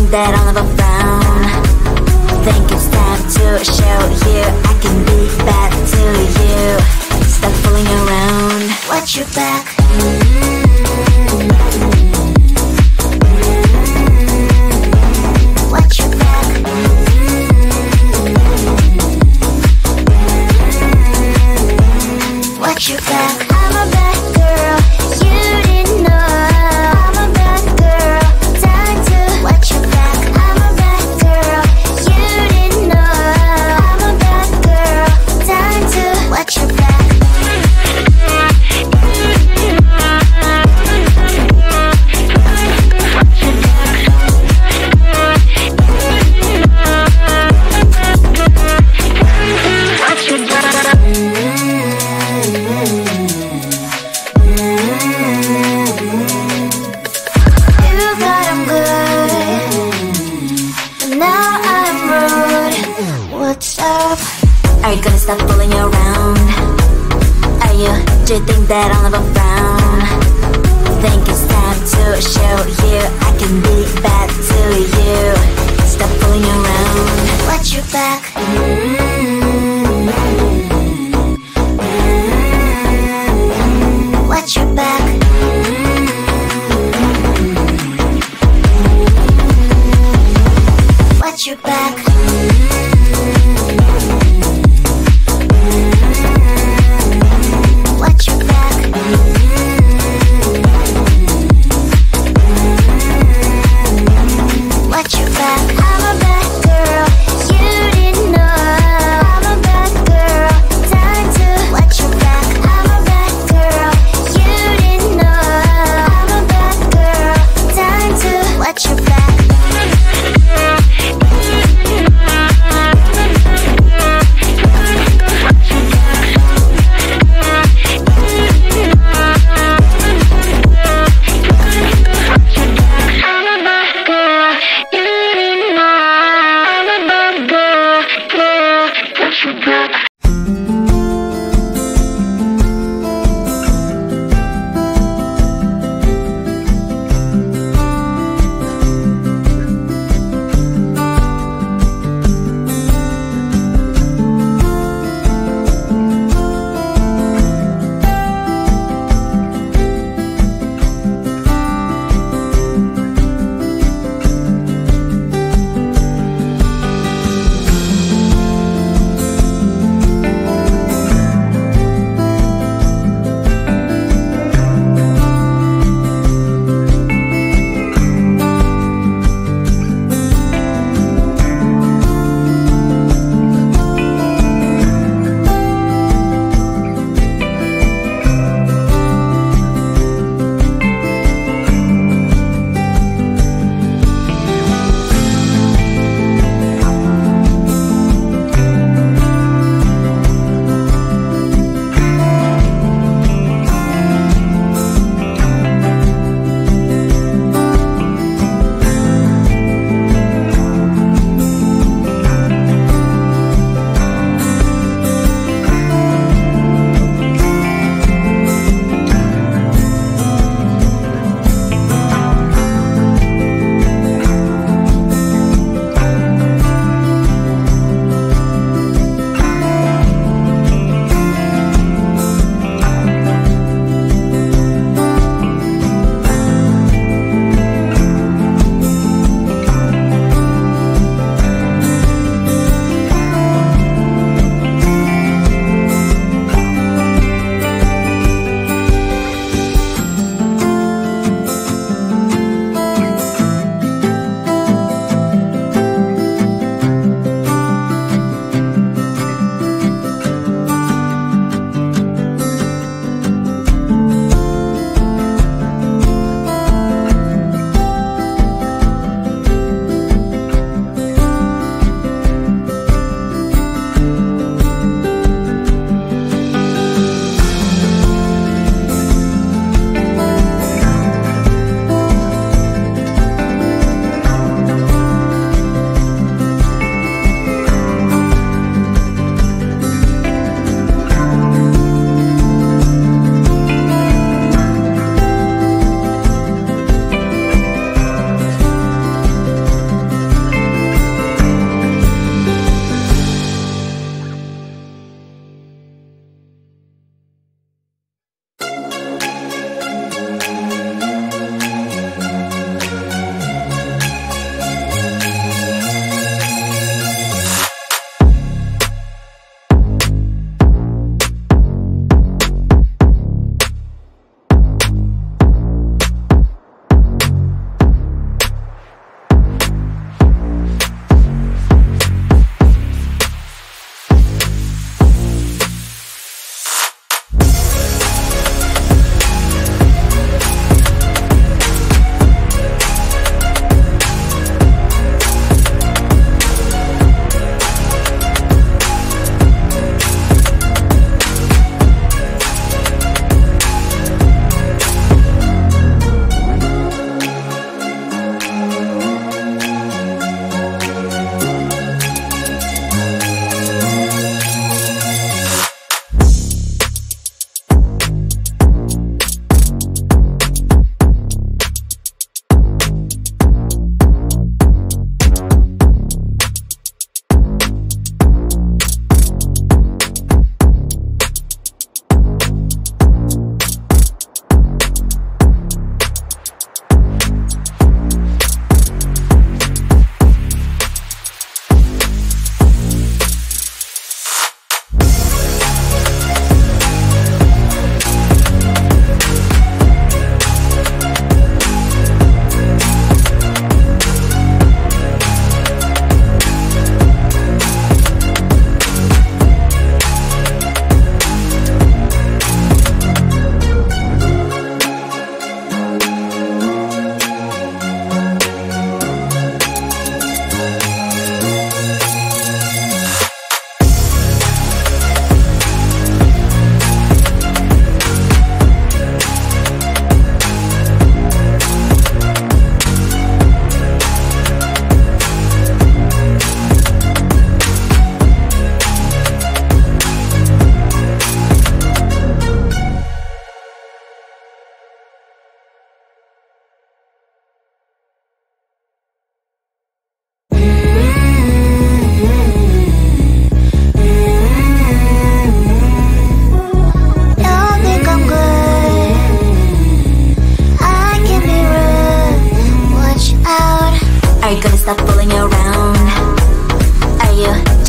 think that I'll never frown? Think it's time to show you I can be bad to you. Stop fooling around. Watch your back. Watch your back. Watch your back. I'm a bad girl, you didn't know. I'm a bad girl, time to watch your back. I'm a bad girl, you didn't know. I'm a bad girl, time to watch your back. Are you gonna stop fooling around? Do you think that I'll never frown? Think it's time to show you I can be bad to you. Stop fooling around. Watch your back. Watch your back. Watch your back. Watch your back. Watch your back. I'm a bad girl, you didn't know. I'm a bad girl, time to watch your back. I'm a bad girl, you didn't know. I'm a bad girl, time to watch your back.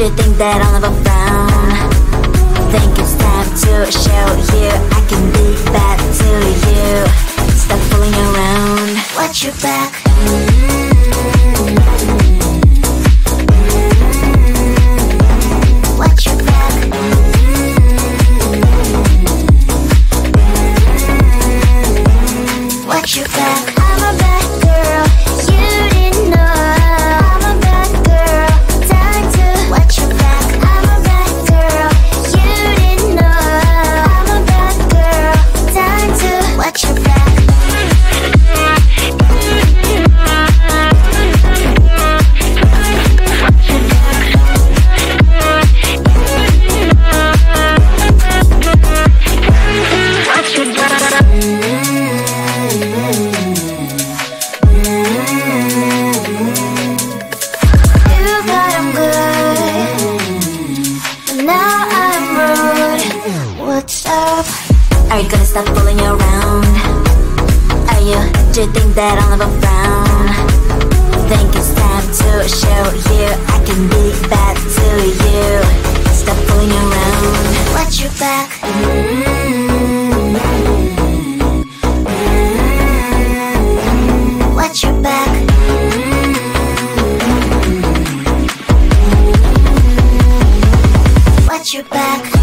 you think that I'll never frown? Think it's time to show you I can be bad to you. Stop fooling around. Watch your back. Watch your back. Watch your back. I'm a bad girl, you didn't know. I'm a bad girl, time to watch your back. I'm a bad girl, you didn't know. I'm a bad girl, time to watch your back. Are you gonna stop fooling around? Do you think that I'll never frown? Think it's time to show you I can be bad to you. Stop fooling around. Watch your back. Watch your back. Watch your back.